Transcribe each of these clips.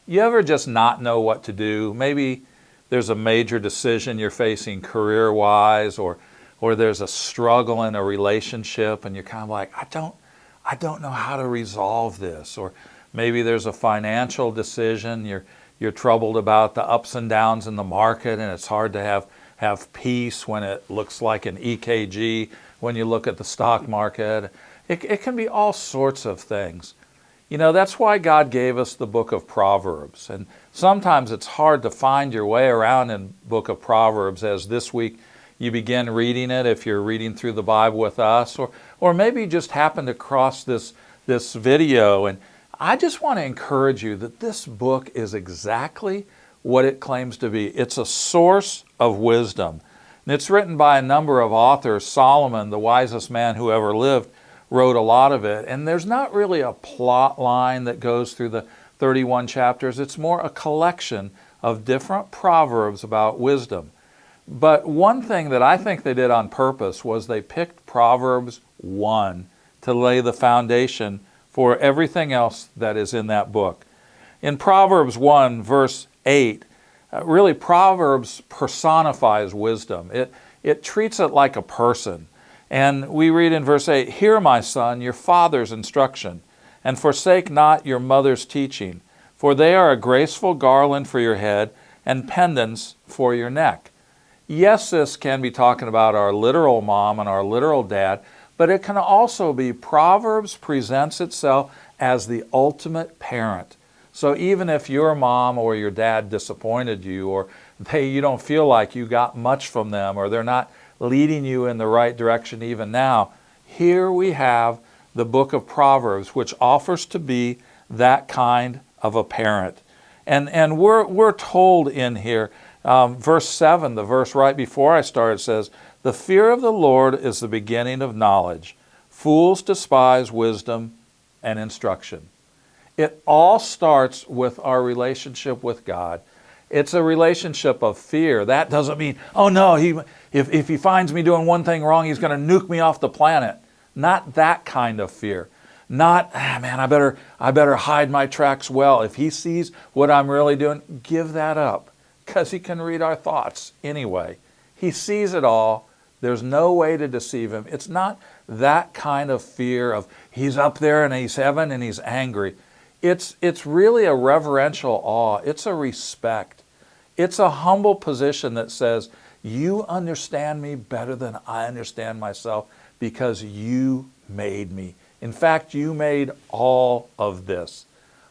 You ever just not know what to do? Maybe there's a major decision you're facing career-wise, or there's a struggle in a relationship and you're kind of like, I don't know how to resolve this. Or maybe there's a financial decision, you're troubled about the ups and downs in the market, and it's hard to have peace when it looks like an EKG when you look at the stock market. It can be all sorts of things. That's why God gave us the book of Proverbs. And sometimes it's hard to find your way around in the book of Proverbs, as this week you begin reading it if you're reading through the Bible with us, or maybe you just happened across this video. And I just want to encourage you that this book is exactly what it claims to be. It's a source of wisdom. And it's written by a number of authors. Solomon, the wisest man who ever lived, wrote a lot of it. And there's not really a plot line that goes through the 31 chapters. It's more a collection of different proverbs about wisdom. But one thing that I think they did on purpose was they picked Proverbs 1 to lay the foundation for everything else that is in that book. In Proverbs 1, verse 8, really Proverbs personifies wisdom. It treats it like a person. And we read in verse 8, "Hear, my son, your father's instruction, and forsake not your mother's teaching, for they are a graceful garland for your head and pendants for your neck." Yes, this can be talking about our literal mom and our literal dad, but it can also be Proverbs presents itself as the ultimate parent. So even if your mom or your dad disappointed you, or you don't feel like you got much from them, or they're not leading you in the right direction even now, here we have the book of Proverbs, which offers to be that kind of a parent. And we're told in here, verse 7, the verse right before I started, says, "The fear of the Lord is the beginning of knowledge. Fools despise wisdom and instruction." It all starts with our relationship with God. It's a relationship of fear. That doesn't mean, oh no, if he finds me doing one thing wrong, he's going to nuke me off the planet. Not that kind of fear. Not, man, I better hide my tracks well. If he sees what I'm really doing, give that up, because he can read our thoughts anyway. He sees it all. There's no way to deceive him. It's not that kind of fear of he's up there and he's heaven and he's angry. It's really a reverential awe. It's a respect. It's a humble position that says, you understand me better than I understand myself because you made me. In fact, you made all of this.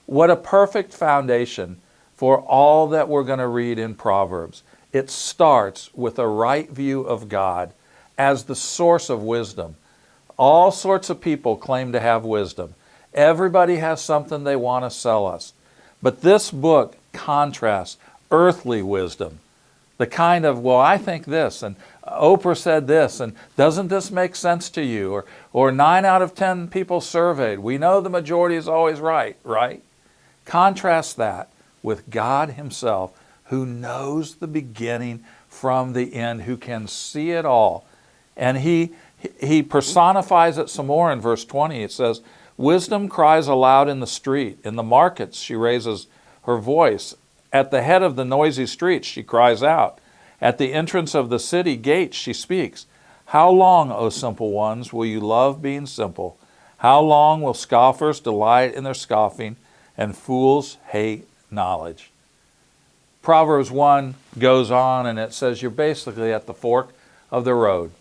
What a perfect foundation for all that we're going to read in Proverbs. It starts with a right view of God as the source of wisdom. All sorts of people claim to have wisdom. Everybody has something they want to sell us. But this book contrasts earthly wisdom. The kind of, well, I think this, and Oprah said this, and doesn't this make sense to you? Or 9 out of 10 people surveyed. We know the majority is always right? Contrast that with God himself, who knows the beginning from the end, who can see it all. And he personifies it some more in verse 20. It says, "Wisdom cries aloud in the street. In the markets she raises her voice. At the head of the noisy streets she cries out. At the entrance of the city gates she speaks. How long, O simple ones, will you love being simple? How long will scoffers delight in their scoffing, and fools hate knowledge?" Proverbs 1 goes on and it says you're basically at the fork of the road.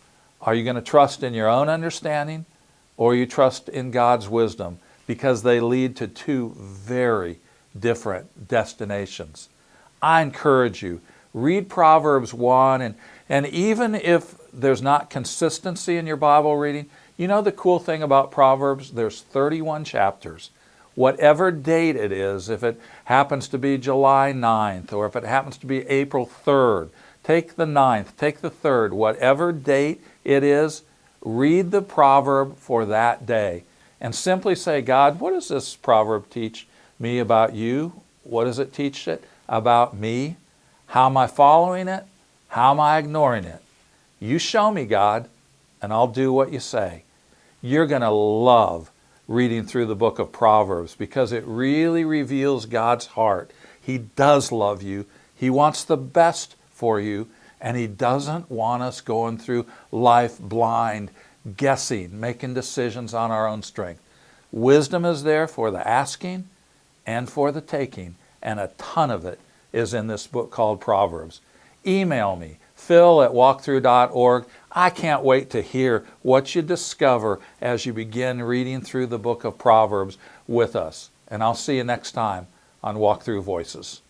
Are you going to trust in your own understanding, or you trust in God's wisdom? Because they lead to two very different destinations. I encourage you, read Proverbs 1, and even if there's not consistency in your Bible reading, you know the cool thing about Proverbs? There's 31 chapters. Whatever date it is, if it happens to be July 9th, or if it happens to be April 3rd, take the 9th, take the 3rd, whatever date it is, read the proverb for that day. And simply say, God, what does this proverb teach me about you? What does it teach it about me? How am I following it? How am I ignoring it? You show me, God, and I'll do what you say. You're going to love reading through the book of Proverbs, because it really reveals God's heart. He does love you. He wants the best for you, and He doesn't want us going through life blind, guessing, making decisions on our own strength. Wisdom is there for the asking and for the taking, and a ton of it is in this book called Proverbs. Email me, phil@walkthrough.org. I can't wait to hear what you discover as you begin reading through the book of Proverbs with us. And I'll see you next time on Walk Through Voices.